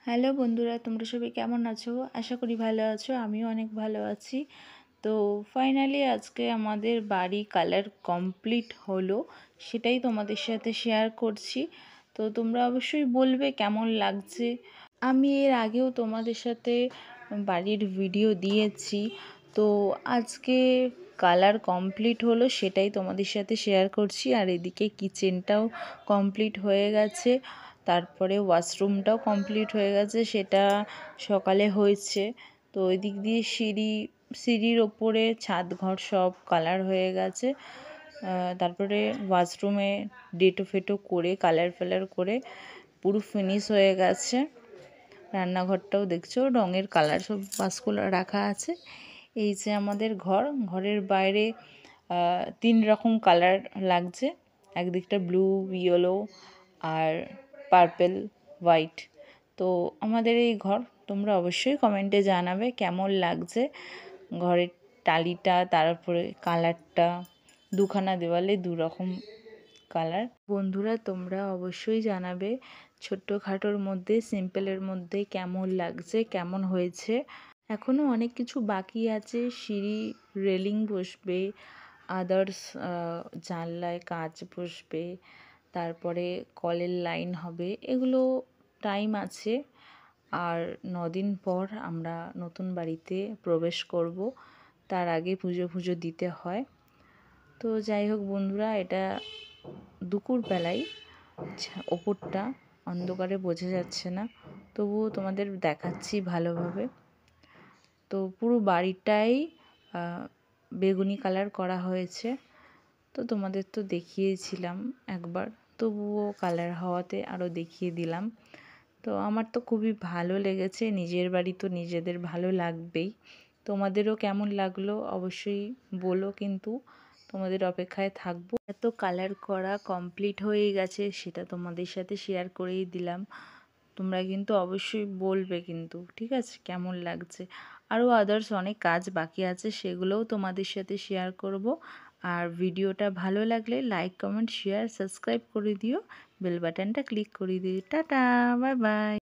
Hello বন্ধুরা, তোমরা সবাই কেমন আছো? আশা করি ভালো আছো। আমিও অনেক ভালো আছি। তো ফাইনালি আজকে আমাদের বাড়ি কালার কমপ্লিট হলো, সেটাই তোমাদের সাথে শেয়ার করছি। তো তোমরা অবশ্যই বলবে কেমন লাগছে। আমি এর আগেও তোমাদের সাথে বাড়ির ভিডিও দিয়েছি, তো আজকে কালার কমপ্লিট হলো সেটাই তোমাদের সাথে শেয়ার করছি। আর এদিকে কিচেনটাও কমপ্লিট হয়ে গেছে, তারপরে ওয়াশরুমটাও কমপ্লিট হয়ে গেছে, সেটা সকালে হয়েছে। তো ওই দিক দিয়ে সিঁড়ির ওপরে ছাদ ঘর সব কালার হয়ে গেছে। তারপরে ওয়াশরুমে ডেটো ফেটো করে কালার ফালার করে পুরো ফিনিশ হয়ে গেছে। রান্নাঘরটাও দেখছো রঙের কালার সব বাসগুলো রাখা আছে। এই যে আমাদের ঘরের বাইরে 3 রকম কালার লাগছে, একদিকটা ব্লু, ইয়েলো আর পার্পেল, হোয়াইট। তো আমাদের এই ঘর তোমরা অবশ্যই কমেন্টে জানাবে কেমন লাগছে ঘরের টালিটা, তারপরে কালারটা। দুখানা দেওয়ালে 2 রকম কালার। বন্ধুরা তোমরা অবশ্যই জানাবে ছোট্টখাটোর মধ্যে, সিম্পলের মধ্যে কেমন লাগছে, কেমন হয়েছে। এখনও অনেক কিছু বাকি আছে। সিঁড়ি রেলিং বসবে, আদার্স জানলায় কাচ বসবে, তারপরে কলের লাইন হবে, এগুলো টাইম আছে। আর 9 দিন পর আমরা নতুন বাড়িতে প্রবেশ করব, তার আগে পুজো দিতে হয়। তো যাই হোক বন্ধুরা, এটা দুপুরবেলায়, ওপরটা অন্ধকারে বোঝা যাচ্ছে না, তবুও তোমাদের দেখাচ্ছি ভালোভাবে। তো পুরো বাড়িটাই বেগুনি কালার করা হয়েছে। তো তোমাদের তো দেখিয়েছিলাম একবার, তবুও কালার হওয়াতে আরও দেখিয়ে দিলাম। তো আমার তো খুবই ভালো লেগেছে। নিজের বাড়ি তো নিজেদের ভালো লাগবেই। তোমাদেরও কেমন লাগলো অবশ্যই বলো, কিন্তু তোমাদের অপেক্ষায় থাকবো। এত কালার করা কমপ্লিট হয়ে গেছে, সেটা তোমাদের সাথে শেয়ার করেই দিলাম। তোমরা কিন্তু অবশ্যই বলবে কিন্তু, ঠিক আছে, কেমন লাগছে। আরও আদার্স অনেক কাজ বাকি আছে, সেগুলোও তোমাদের সাথে শেয়ার করব। আর ভিডিওটা ভালো লাগলে লাইক, কমেন্ট, শেয়ার, সাবস্ক্রাইব করে দিও, বেল বাটনটা ক্লিক করে দিও। Tata, bye bye.